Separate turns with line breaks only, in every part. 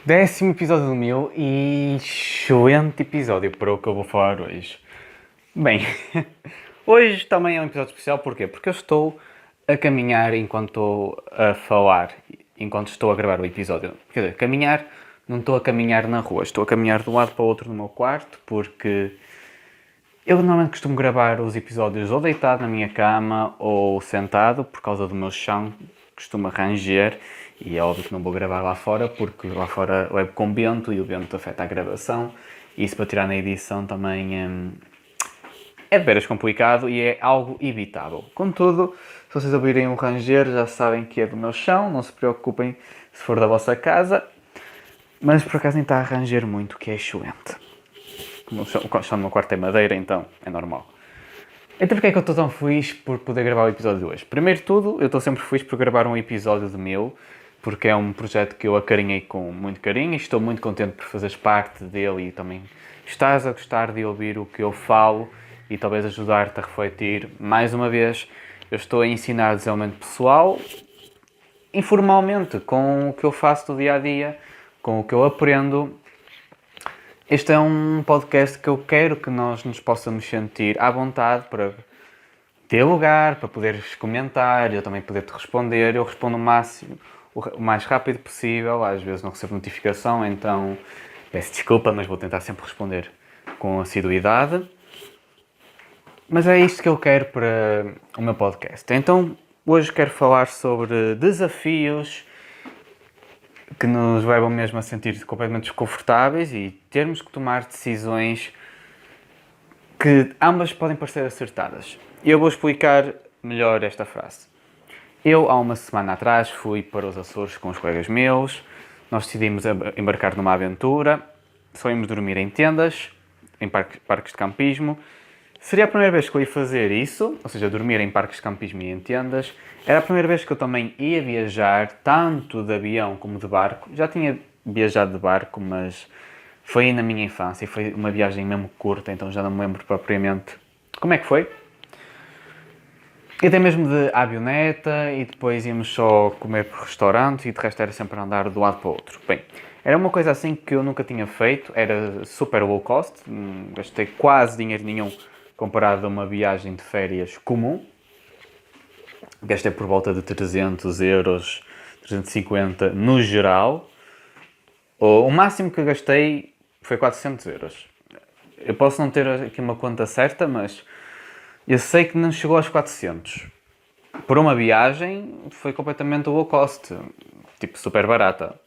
10º episódio do meu e excelente episódio para o que eu vou falar hoje. Bem, hoje também é um episódio especial, porquê? Porque eu estou a caminhar enquanto estou a falar, enquanto estou a gravar o episódio. Quer dizer, caminhar, não estou a caminhar na rua, estou a caminhar de um lado para o outro no meu quarto, porque eu normalmente costumo gravar os episódios ou deitado na minha cama ou sentado, por causa do meu chão, costuma ranger, e é óbvio que não vou gravar lá fora, porque lá fora levo com vento e o vento afeta a gravação, e isso para tirar na edição também é de veras complicado e é algo evitável. Contudo, se vocês ouvirem um ranger, já sabem que é do meu chão, não se preocupem se for da vossa casa, mas por acaso nem está a ranger muito, que é excelente. Como o chão do meu quarto é madeira, então é normal. Então porquê é que eu estou tão feliz por poder gravar o episódio de hoje? Primeiro de tudo, eu estou sempre feliz por gravar um episódio de meu, porque é um projeto que eu acarinhei com muito carinho e estou muito contente por fazeres parte dele e também estás a gostar de ouvir o que eu falo e talvez ajudar-te a refletir. Mais uma vez, eu estou a ensinar desenvolvimento pessoal, informalmente, com o que eu faço do dia-a-dia, com o que eu aprendo. Este é um podcast que eu quero que nós nos possamos sentir à vontade para ter lugar, para poderes comentar, eu também poder-te responder. Eu respondo o mais rápido possível, às vezes não recebo notificação, então peço desculpa, mas vou tentar sempre responder com assiduidade. Mas é isto que eu quero para o meu podcast. Então, hoje quero falar sobre desafios que nos levam mesmo a sentir completamente desconfortáveis e termos que tomar decisões que ambas podem parecer acertadas. E eu vou explicar melhor esta frase. Eu, há uma semana atrás, fui para os Açores com os colegas meus, nós decidimos embarcar numa aventura, só íamos dormir em tendas, em parques de campismo. Seria a primeira vez que eu ia fazer isso, ou seja, dormir em parques de campismo e em tendas. Era a primeira vez que eu também ia viajar, tanto de avião como de barco. Já tinha viajado de barco, mas foi na minha infância e foi uma viagem mesmo curta, então já não me lembro propriamente como é que foi. E até mesmo de avioneta e depois íamos só comer por restaurantes e de resto era sempre a andar de um lado para o outro. Bem, era uma coisa assim que eu nunca tinha feito, era super low cost, gastei quase dinheiro nenhum comparado a uma viagem de férias comum. Gastei por volta de 300 euros, 350 no geral. O máximo que gastei foi 400 euros. Eu posso não ter aqui uma conta certa, mas eu sei que não chegou aos 400. Por uma viagem foi completamente low cost, tipo super barata.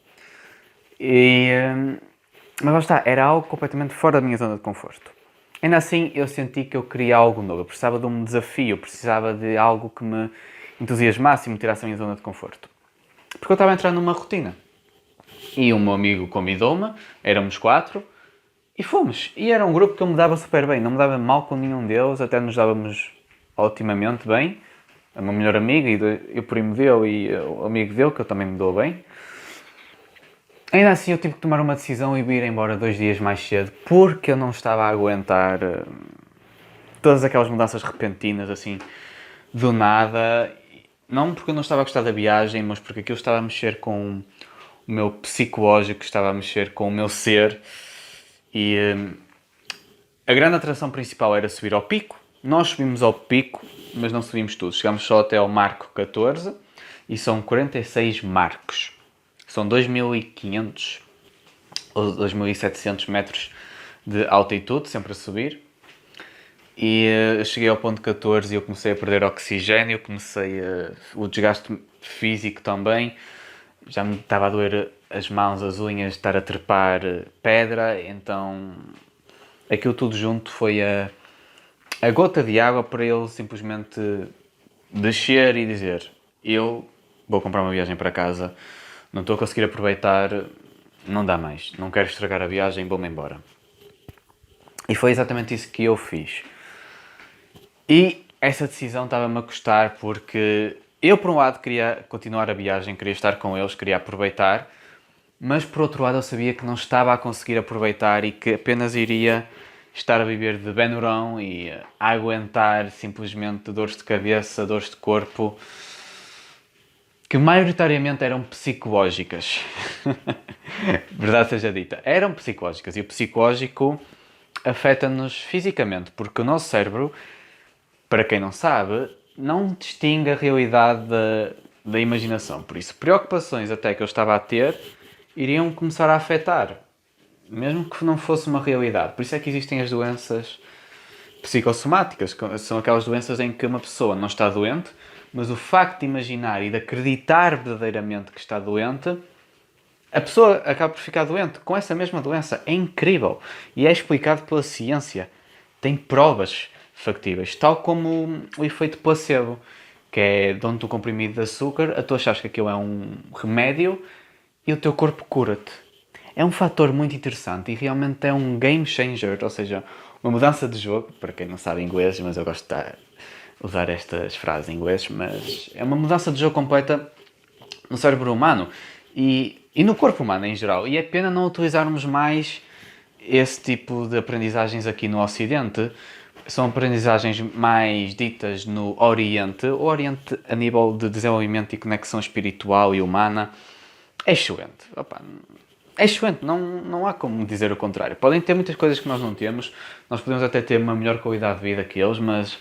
Mas lá está, era algo completamente fora da minha zona de conforto. Ainda assim, eu senti que eu queria algo novo, eu precisava de um desafio, eu precisava de algo que me entusiasmasse e me tirasse da minha zona de conforto. Porque eu estava a entrar numa rotina. E o meu amigo convidou-me, éramos 4, e fomos. E era um grupo que eu me dava super bem, não me dava mal com nenhum deles, até nos dávamos otimamente bem. O meu melhor amigo, e o primo dele e o amigo dele, que eu também me dou bem. Ainda assim, eu tive que tomar uma decisão e ir embora 2 dias mais cedo, porque eu não estava a aguentar todas aquelas mudanças repentinas, assim, do nada. Não porque eu não estava a gostar da viagem, mas porque aquilo estava a mexer com o meu psicológico, estava a mexer com o meu ser. E a grande atração principal era subir ao pico. Nós subimos ao pico, mas não subimos tudo. Chegámos só até ao marco 14 e são 46 marcos. São 2.500 ou 2.700 metros de altitude, sempre a subir. E eu cheguei ao ponto 14 e eu comecei a perder oxigênio, o desgaste físico também. Já me estava a doer as mãos, as unhas, de estar a trepar pedra, então aquilo tudo junto foi a gota de água para ele simplesmente descer e dizer: eu vou comprar uma viagem para casa, não estou a conseguir aproveitar, não dá mais, não quero estragar a viagem, vou-me embora. E foi exatamente isso que eu fiz. E essa decisão estava-me a custar porque eu, por um lado, queria continuar a viagem, queria estar com eles, queria aproveitar, mas por outro lado eu sabia que não estava a conseguir aproveitar e que apenas iria estar a viver de benurão e a aguentar simplesmente dores de cabeça, dores de corpo. que maioritariamente eram psicológicas. Verdade seja dita, eram psicológicas. E o psicológico afeta-nos fisicamente, porque o nosso cérebro, para quem não sabe, não distingue a realidade da imaginação. Por isso, preocupações até que eu estava a ter iriam começar a afetar, mesmo que não fosse uma realidade. Por isso é que existem as doenças psicossomáticas, que são aquelas doenças em que uma pessoa não está doente, mas o facto de imaginar e de acreditar verdadeiramente que está doente, a pessoa acaba por ficar doente com essa mesma doença. É incrível. E é explicado pela ciência. Tem provas factíveis. Tal como o efeito placebo, que é dão-te um comprimido de açúcar, a tu achas que aquilo é um remédio e o teu corpo cura-te. É um fator muito interessante e realmente é um game changer, ou seja, uma mudança de jogo, para quem não sabe inglês, mas eu gosto de usar estas frases em inglês, mas é uma mudança de jogo completa no cérebro humano e no corpo humano em geral. E é pena não utilizarmos mais esse tipo de aprendizagens aqui no Ocidente. São aprendizagens mais ditas no Oriente. O Oriente, a nível de desenvolvimento e conexão espiritual e humana, é excelente. Opa, é excelente, não há como dizer o contrário. Podem ter muitas coisas que nós não temos, nós podemos até ter uma melhor qualidade de vida que eles, mas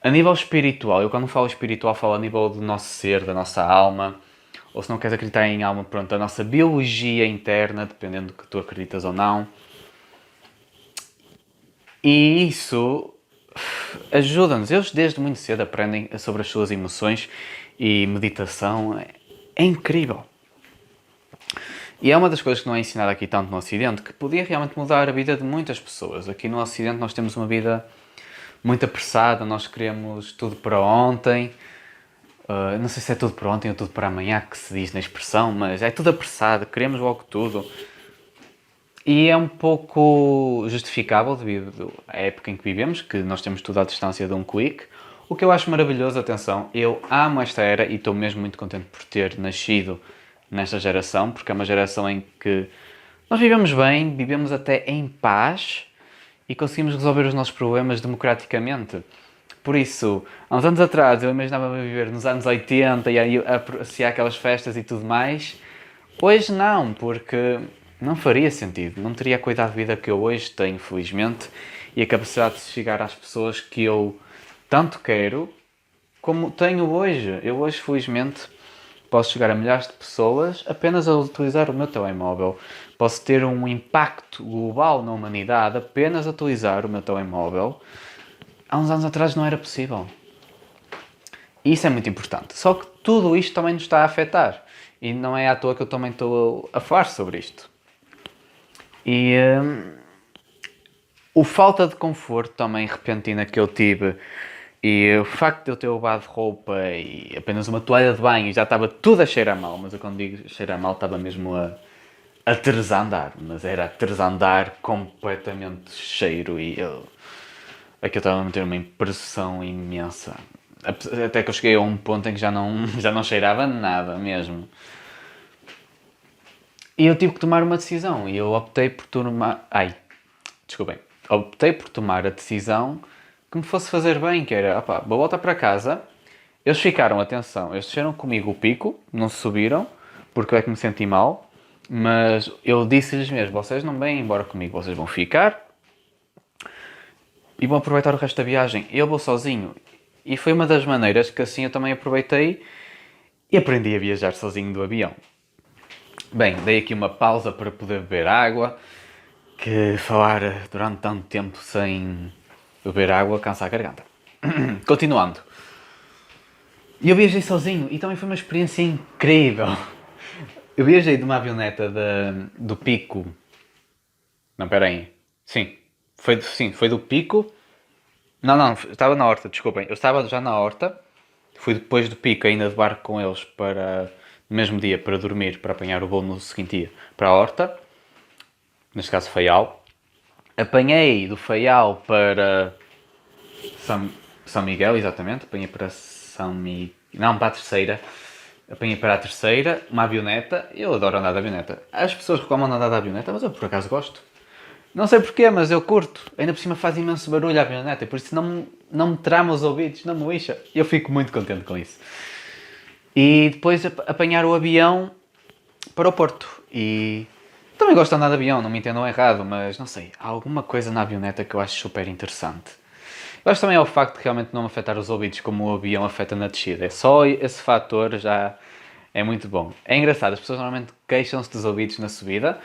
a nível espiritual, eu quando falo espiritual falo a nível do nosso ser, da nossa alma, ou se não queres acreditar em alma, pronto, a nossa biologia interna, dependendo do que tu acreditas ou não. E isso ajuda-nos. Eles desde muito cedo aprendem sobre as suas emoções e meditação. É incrível. E é uma das coisas que não é ensinada aqui tanto no Ocidente, que podia realmente mudar a vida de muitas pessoas. Aqui no Ocidente nós temos uma vida muito apressada, nós queremos tudo para ontem. Não sei se é tudo para ontem ou tudo para amanhã que se diz na expressão, mas é tudo apressado, queremos logo tudo. E é um pouco justificável devido à época em que vivemos, que nós temos tudo à distância de um clique. O que eu acho maravilhoso, atenção, eu amo esta era e estou mesmo muito contente por ter nascido nesta geração, porque é uma geração em que nós vivemos bem, vivemos até em paz e conseguimos resolver os nossos problemas democraticamente. Por isso, há uns anos atrás eu imaginava viver nos anos 80 e aí apreciar aquelas festas e tudo mais. Hoje não, porque não faria sentido. Não teria a qualidade de vida que eu hoje tenho, felizmente, e a capacidade de chegar às pessoas que eu tanto quero como tenho hoje. Eu hoje, felizmente, posso chegar a milhares de pessoas apenas a utilizar o meu telemóvel. Posso ter um impacto global na humanidade apenas a utilizar o meu telemóvel. Há uns anos atrás não era possível. E isso é muito importante. Só que tudo isto também nos está a afetar. E não é à toa que eu também estou a falar sobre isto. E o falta de conforto também repentina que eu tive e o facto de eu ter levado roupa e apenas uma toalha de banho e já estava tudo a cheirar mal, mas eu quando digo cheirar mal estava mesmo a tresandar, mas era a tresandar completamente cheiro e aquilo estava a meter uma impressão imensa. Até que eu cheguei a um ponto em que já não cheirava nada mesmo. E eu tive que tomar uma decisão e eu optei por tomar... Optei por tomar a decisão que me fosse fazer bem, que era, opá, vou voltar para casa. Eles ficaram, atenção, eles desceram comigo o pico, não subiram, porque eu é que me senti mal, mas eu disse-lhes mesmo, vocês não vêm embora comigo, vocês vão ficar e vão aproveitar o resto da viagem. Eu vou sozinho. E foi uma das maneiras que assim eu também aproveitei e aprendi a viajar sozinho do avião. Bem, dei aqui uma pausa para poder beber água, que falar durante tanto tempo sem beber água cansa a garganta. Continuando. E eu viajei sozinho e também foi uma experiência incrível. Eu viajei de uma avioneta do Pico. Não, espera aí. Sim, foi do Pico. Não, estava na Horta, desculpem. Eu estava já na Horta. Fui depois do Pico ainda de barco com eles para, no mesmo dia, para dormir, para apanhar o voo no seguinte dia, para a Horta. Neste caso, Faial. Apanhei do Faial para São Miguel, exatamente. Apanhei para São Miguel... Não, para a Terceira. Apanhei para a Terceira, uma avioneta. Eu adoro andar de avioneta. As pessoas reclamam de andar de avioneta, mas eu por acaso gosto. Não sei porquê, mas eu curto. Ainda por cima faz imenso barulho a avioneta, por isso não me trama os ouvidos, não me lixa. Eu fico muito contente com isso. e depois apanhar o avião para o Porto. E também gosto de andar de avião, não me entendam errado, mas não sei, há alguma coisa na avioneta que eu acho super interessante. Eu acho também é o facto de realmente não afetar os ouvidos como o avião afeta na descida. É só esse fator já é muito bom. É engraçado, as pessoas normalmente queixam-se dos ouvidos na subida.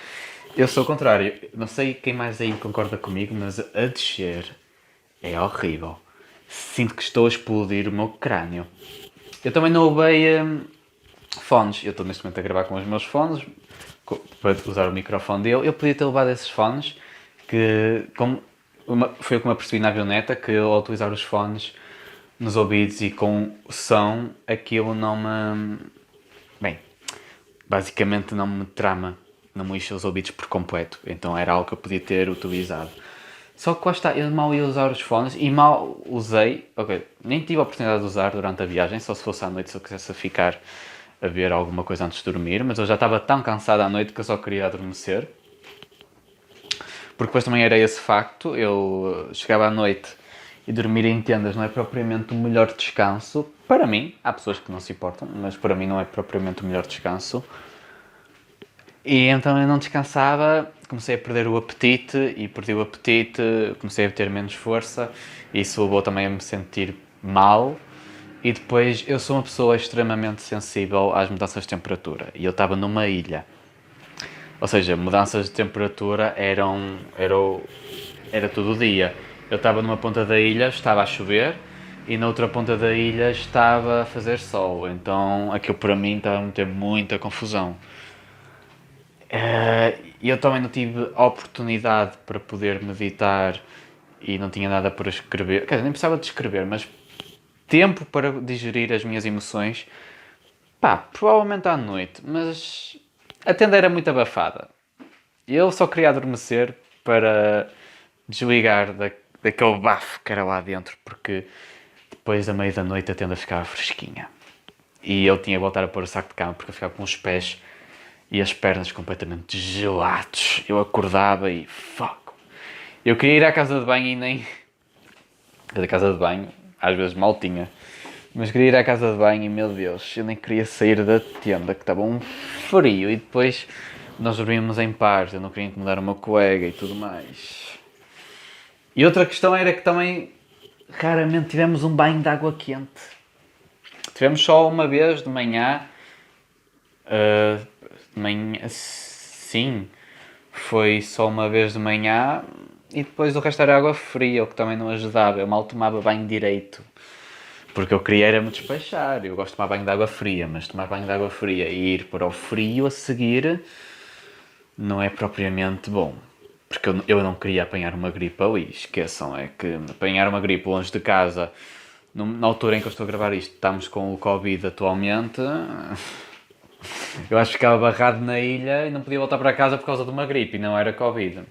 Eu sou o contrário. Não sei quem mais aí concorda comigo, mas a descer é horrível. Sinto que estou a explodir o meu crânio. Eu também não levei fones. Eu estou neste momento a gravar com os meus fones para usar o microfone dele. Eu podia ter levado esses fones que, foi o que me apercebi na avioneta, que ao utilizar os fones nos ouvidos e com som, aquilo não me... Bem, basicamente não me trama, não me lixa os ouvidos por completo. Então era algo que eu podia ter utilizado. Só que lá está, eu mal ia usar os fones e mal usei, ok, nem tive a oportunidade de usar durante a viagem, só se fosse à noite, se eu quisesse ficar a ver alguma coisa antes de dormir, mas eu já estava tão cansado à noite que eu só queria adormecer. Porque depois também era esse facto, eu chegava à noite e dormir em tendas não é propriamente o melhor descanso. Para mim, há pessoas que não se importam, mas para mim não é propriamente o melhor descanso. E então eu não descansava, comecei a perder o apetite e perdi o apetite, comecei a ter menos força. Isso levou também a me sentir mal. E depois eu sou uma pessoa extremamente sensível às mudanças de temperatura e eu estava numa ilha. Ou seja, mudanças de temperatura era todo o dia. Eu estava numa ponta da ilha, estava a chover, e na outra ponta da ilha estava a fazer sol. Então aquilo para mim estava a meter muita confusão. E eu também não tive oportunidade para poder meditar e não tinha nada para escrever. Quer dizer, nem precisava de escrever, mas tempo para digerir as minhas emoções. Pá, provavelmente à noite, mas a tenda era muito abafada. Eu só queria adormecer para desligar daquele bafo que era lá dentro, porque depois, à meia da noite, a tenda ficava fresquinha. E eu tinha que voltar a pôr o saco de cama, porque eu ficava com os pés e as pernas completamente gelados. Eu acordava e... fuck. Eu queria ir à casa de banho e nem... A casa de banho, às vezes mal tinha. Mas queria ir à casa de banho e, meu Deus, eu nem queria sair da tenda, que estava um frio. E depois nós dormíamos em pares, eu não queria incomodar o meu colega e tudo mais. E outra questão era que também raramente tivemos um banho de água quente. Tivemos só uma vez de manhã. Sim, foi só uma vez de manhã e depois o resto era água fria, o que também não ajudava. Eu mal tomava banho direito. Porque eu queria era me despachar. Eu gosto de tomar banho de água fria, mas tomar banho de água fria e ir para o frio a seguir não é propriamente bom. Porque eu não queria apanhar uma gripe ali. Esqueçam, é que apanhar uma gripe longe de casa, na altura em que eu estou a gravar isto, estamos com o Covid atualmente. Eu acho que ficava barrado na ilha e não podia voltar para casa por causa de uma gripe e não era Covid.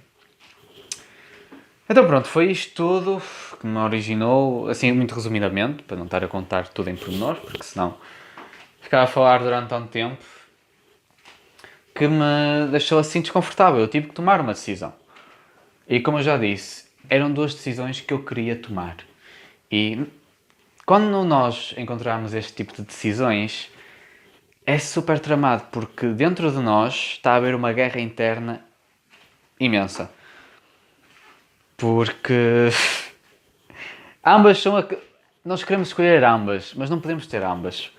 Então pronto, foi isto tudo que me originou, assim muito resumidamente, para não estar a contar tudo em pormenores, porque senão ficava a falar durante tanto tempo, que me deixou assim desconfortável. Eu tive que tomar uma decisão. E como eu já disse, eram duas decisões que eu queria tomar. E quando nós encontramos este tipo de decisões, é super tramado, porque dentro de nós está a haver uma guerra interna imensa. Porque ambas são nós queremos escolher ambas, mas não podemos ter ambas.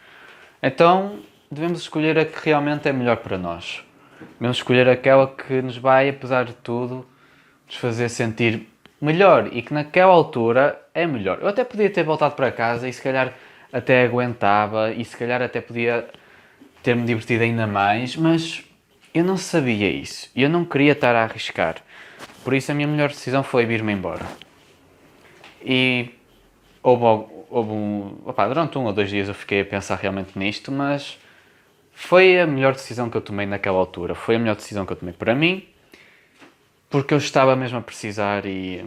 Então devemos escolher a que realmente é melhor para nós. Devemos escolher aquela que nos vai, apesar de tudo, nos fazer sentir melhor e que naquela altura é melhor. Eu até podia ter voltado para casa e se calhar até aguentava e se calhar até podia ter-me divertido ainda mais, mas eu não sabia isso e eu não queria estar a arriscar. Por isso a minha melhor decisão foi vir-me embora. E durante 1 ou 2 dias eu fiquei a pensar realmente nisto, mas foi a melhor decisão que eu tomei naquela altura. Foi a melhor decisão que eu tomei para mim, porque eu estava mesmo a precisar e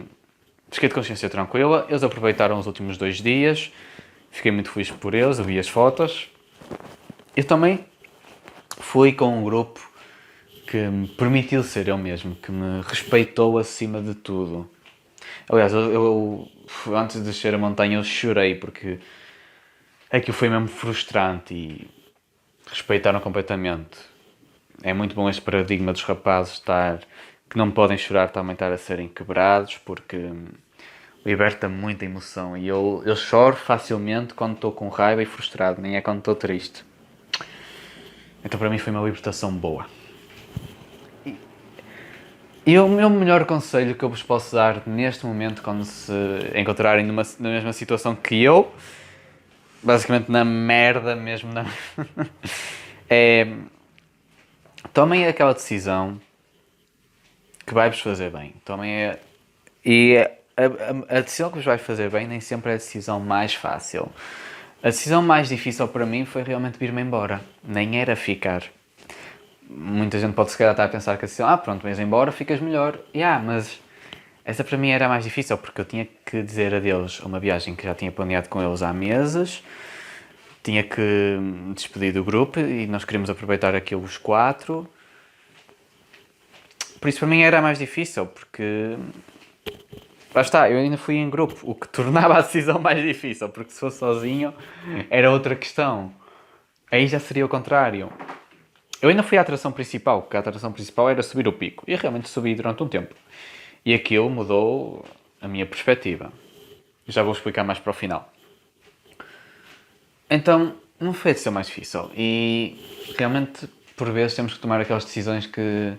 fiquei de consciência tranquila. Eles aproveitaram os últimos 2 dias, fiquei muito feliz por eles, eu vi as fotos. Eu também fui com um grupo que me permitiu ser eu mesmo, que me respeitou acima de tudo. Aliás, eu antes de descer a montanha eu chorei porque aquilo foi mesmo frustrante e respeitaram completamente. É muito bom este paradigma dos rapazes estar, que não podem chorar, também estar a serem quebrados, porque liberta muita emoção. E eu choro facilmente quando estou com raiva e frustrado, nem é quando estou triste. Então para mim foi uma libertação boa. E o meu melhor conselho que eu vos posso dar neste momento, quando se encontrarem na mesma situação que eu, basicamente na merda mesmo, é tomem aquela decisão que vai-vos fazer bem. E a decisão que vos vai fazer bem nem sempre é a decisão mais fácil. A decisão mais difícil para mim foi realmente vir-me embora. Nem era ficar. Muita gente pode se calhar estar a pensar que a decisão, pronto, vais embora, ficas melhor. Mas essa para mim era a mais difícil, porque eu tinha que dizer adeus a uma viagem que já tinha planeado com eles há meses. Tinha que me despedir do grupo e nós queríamos aproveitar aquilo os 4. Por isso para mim era mais difícil, porque lá está, eu ainda fui em grupo, o que tornava a decisão mais difícil, porque se fosse sozinho era outra questão. Aí já seria o contrário. Eu ainda fui à atração principal, porque a atração principal era subir o pico, e eu realmente subi durante um tempo. E aquilo mudou a minha perspectiva. Já vou explicar mais para o final. Então, não foi a decisão mais difícil. E realmente, por vezes, temos que tomar aquelas decisões que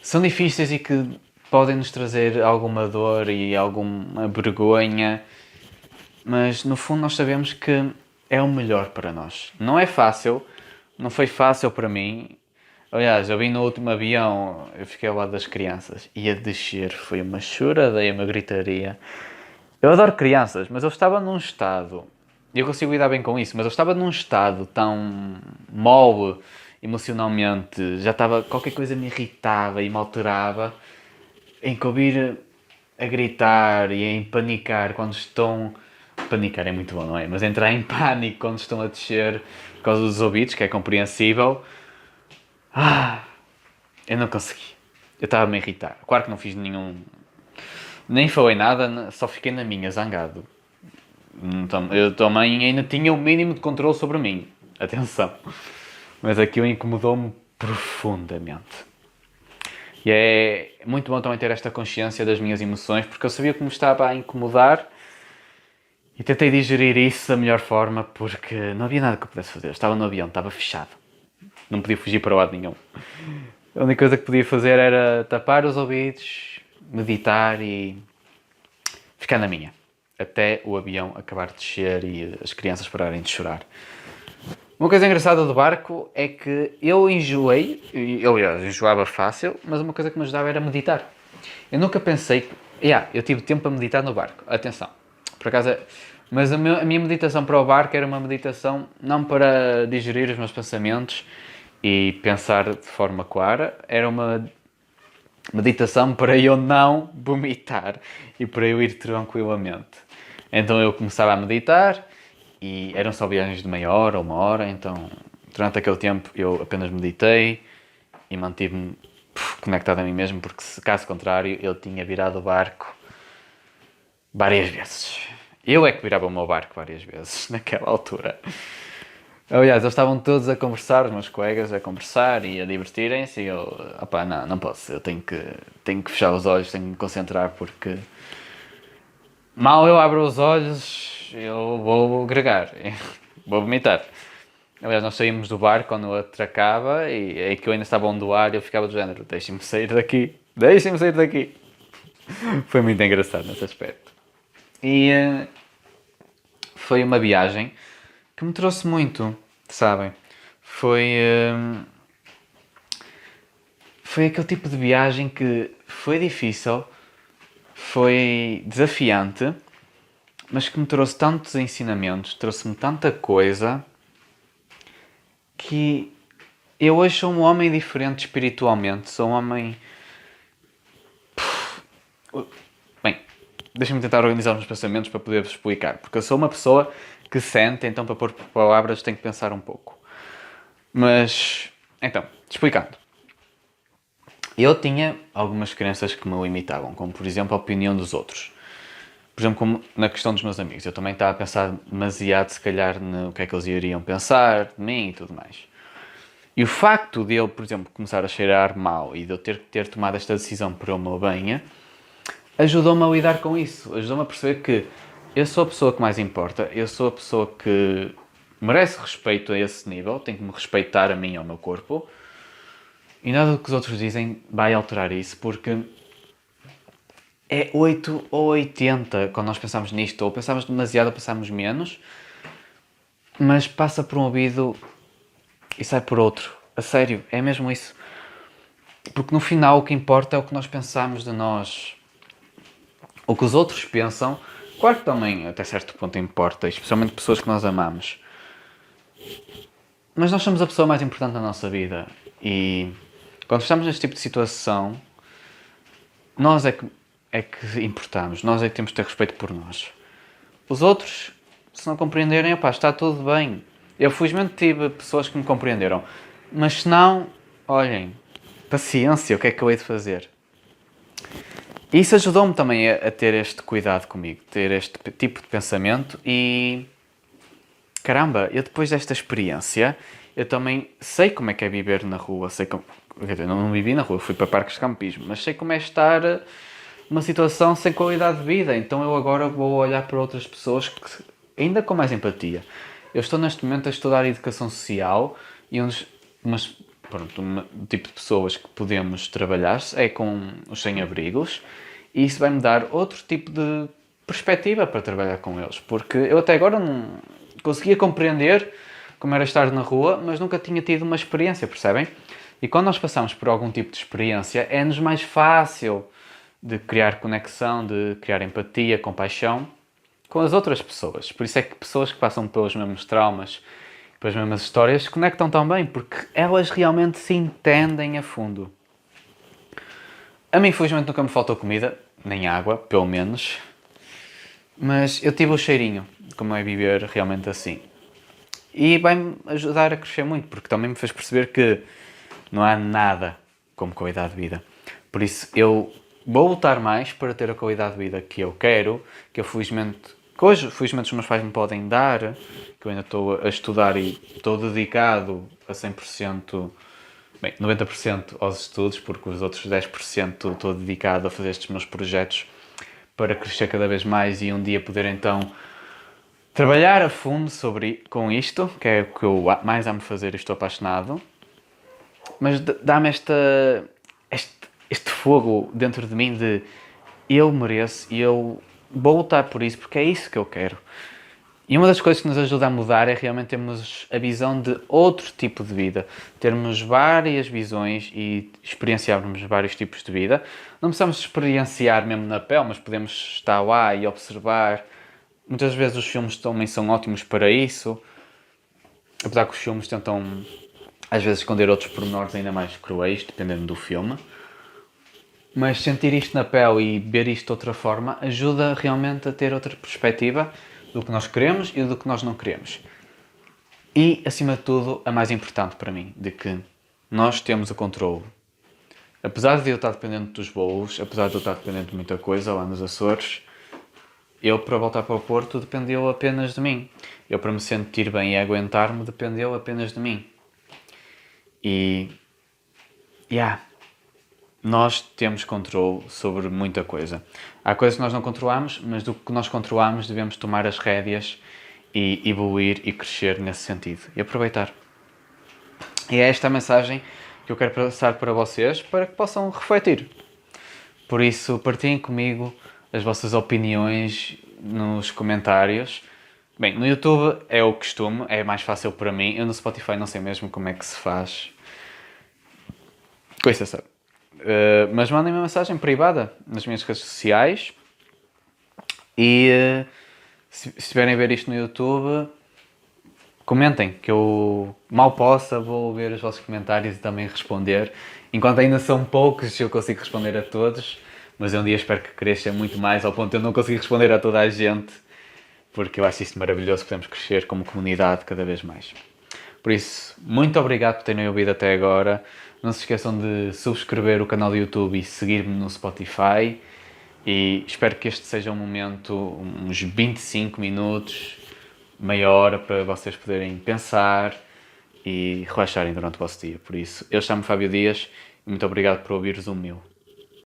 são difíceis e que podem nos trazer alguma dor e alguma vergonha, mas no fundo nós sabemos que é o melhor para nós. Não é fácil, não foi fácil para mim. Aliás, eu vim no último avião, eu fiquei ao lado das crianças e a descer foi uma choradeira, uma gritaria. Eu adoro crianças, mas eu estava num estado, e eu consigo lidar bem com isso, mas eu estava num estado tão mole emocionalmente, já estava, qualquer coisa me irritava e me alterava, em que ouvir a gritar e a empanicar quando estão... Panicar é muito bom, não é? Mas entrar em pânico quando estão a descer por causa dos ouvidos, que é compreensível. Eu não consegui. Eu estava a me irritar. Claro que não fiz nenhum... Nem falei nada, só fiquei na minha, zangado. Então, eu também ainda tinha o mínimo de controle sobre mim. Atenção. Mas aquilo incomodou-me profundamente. E é muito bom também ter esta consciência das minhas emoções, porque eu sabia que me estava a incomodar e tentei digerir isso da melhor forma, porque não havia nada que eu pudesse fazer. Eu estava no avião, estava fechado. Não podia fugir para o lado nenhum. A única coisa que podia fazer era tapar os ouvidos, meditar e ficar na minha. Até o avião acabar de descer e as crianças pararem de chorar. Uma coisa engraçada do barco é que eu enjoei, aliás, enjoava fácil, mas uma coisa que me ajudava era meditar. Eu nunca pensei... eu tive tempo para meditar no barco. Atenção. Por acaso... Mas a minha meditação para o barco era uma meditação não para digerir os meus pensamentos e pensar de forma clara. Era uma meditação para eu não vomitar e para eu ir tranquilamente. Então eu começava a meditar e eram só viagens de meia hora ou uma hora, então durante aquele tempo eu apenas meditei e mantive-me conectado a mim mesmo, porque se caso contrário eu tinha virado o barco várias vezes. Eu é que virava o meu barco várias vezes naquela altura. Aliás, eles estavam todos a conversar, os meus colegas a conversar e a divertirem-se e eu, não posso, eu tenho que fechar os olhos, tenho que me concentrar, porque mal eu abro os olhos eu vou gregar, vou vomitar. Aliás, nós saímos do barco quando eu atracava e é que eu ainda estava a onduar e eu ficava do género, deixem-me sair daqui. Foi muito engraçado nesse aspecto. E foi uma viagem que me trouxe muito, sabem? Foi aquele tipo de viagem que foi difícil, foi desafiante, mas que me trouxe tantos ensinamentos, trouxe-me tanta coisa, que eu hoje sou um homem diferente espiritualmente, sou um homem... Bem, deixa-me tentar organizar os meus pensamentos para poder-vos explicar, porque eu sou uma pessoa que sente, então para pôr palavras tenho que pensar um pouco. Mas, então, explicando. Eu tinha algumas crenças que me limitavam, como por exemplo a opinião dos outros. por exemplo, como na questão dos meus amigos. Eu também estava a pensar demasiado, se calhar, no que é que eles iriam pensar de mim e tudo mais. E o facto de eu, por exemplo, começar a cheirar mal e de eu ter tomado esta decisão por o meu bem, ajudou-me a lidar com isso. Ajudou-me a perceber que eu sou a pessoa que mais importa, eu sou a pessoa que merece respeito a esse nível, tenho que me respeitar a mim e ao meu corpo. E nada do que os outros dizem vai alterar isso, porque é 8 ou 80 quando nós pensamos nisto. Ou pensamos demasiado ou pensamos menos, mas passa por um ouvido e sai por outro. A sério, é mesmo isso. Porque no final o que importa é o que nós pensamos de nós. O que os outros pensam, claro que também até certo ponto importa, especialmente pessoas que nós amamos. Mas nós somos a pessoa mais importante da nossa vida. E quando estamos neste tipo de situação, nós é que importamos, nós é que temos de ter respeito por nós. Os outros, se não compreenderem, opá, está tudo bem. Eu felizmente tive pessoas que me compreenderam. Mas se não, olhem, paciência, o que é que eu hei de fazer? E isso ajudou-me também a ter este cuidado comigo, ter este tipo de pensamento e... Caramba, eu depois desta experiência, eu também sei como é que é viver na rua, sei como... Quer dizer, não vivi na rua, fui para parques de campismo, mas sei como é estar numa situação sem qualidade de vida, então eu agora vou olhar para outras pessoas que, ainda com mais empatia. Eu estou neste momento a estudar Educação Social e o tipo de pessoas que podemos trabalhar é com os sem-abrigos e isso vai-me dar outro tipo de perspectiva para trabalhar com eles, porque eu até agora não conseguia compreender como era estar na rua, mas nunca tinha tido uma experiência, percebem? E quando nós passamos por algum tipo de experiência, é-nos mais fácil de criar conexão, de criar empatia, compaixão com as outras pessoas. Por isso é que pessoas que passam pelos mesmos traumas, pelas mesmas histórias, se conectam tão bem, porque elas realmente se entendem a fundo. A mim, infelizmente, nunca me faltou comida, nem água, pelo menos. Mas eu tive o cheirinho de como é viver realmente assim. E vai-me ajudar a crescer muito, porque também me fez perceber que não há nada como qualidade de vida. Por isso, eu vou lutar mais para ter a qualidade de vida que eu quero, que hoje, felizmente, os meus pais me podem dar, que eu ainda estou a estudar e estou dedicado a 100%, bem, 90% aos estudos, porque os outros 10% estou dedicado a fazer estes meus projetos para crescer cada vez mais e um dia poder então trabalhar a fundo com isto, que é o que eu mais amo fazer e estou apaixonado. Mas dá-me este fogo dentro de mim de eu mereço e eu vou lutar por isso porque é isso que eu quero. E uma das coisas que nos ajuda a mudar é realmente termos a visão de outro tipo de vida. Termos várias visões e experienciarmos vários tipos de vida. Não precisamos experienciar mesmo na pele, mas podemos estar lá e observar. Muitas vezes os filmes também são ótimos para isso. Apesar que os filmes tentam às vezes esconder outros pormenores ainda mais cruéis, dependendo do filme. Mas sentir isto na pele e ver isto de outra forma ajuda realmente a ter outra perspectiva do que nós queremos e do que nós não queremos. E, acima de tudo, a mais importante para mim, de que nós temos o controle. Apesar de eu estar dependente dos voos, apesar de eu estar dependente de muita coisa lá nos Açores, eu, para voltar para o Porto, dependeu apenas de mim. Eu, para me sentir bem e aguentar-me, dependeu apenas de mim. E... nós temos controle sobre muita coisa. Há coisas que nós não controlamos, mas do que nós controlamos devemos tomar as rédeas e evoluir e crescer nesse sentido. E aproveitar. E é esta a mensagem que eu quero passar para vocês, para que possam refletir. Por isso, partilhem comigo as vossas opiniões nos comentários. Bem, no YouTube é o costume, é mais fácil para mim. Eu no Spotify não sei mesmo como é que se faz. Coisa sabe. Mas mandem uma mensagem privada nas minhas redes sociais e se estiverem a ver isto no YouTube, comentem, que eu mal possa vou ver os vossos comentários e também responder. Enquanto ainda são poucos, eu consigo responder a todos, mas um dia espero que cresça muito mais, ao ponto de eu não conseguir responder a toda a gente, porque eu acho isto maravilhoso, podemos crescer como comunidade cada vez mais. Por isso, muito obrigado por terem ouvido até agora. Não se esqueçam de subscrever o canal do YouTube e seguir-me no Spotify. E espero que este seja um momento, uns 25 minutos, meia hora, para vocês poderem pensar e relaxarem durante o vosso dia. Por isso, eu chamo-me Fábio Dias e muito obrigado por ouvires o meu.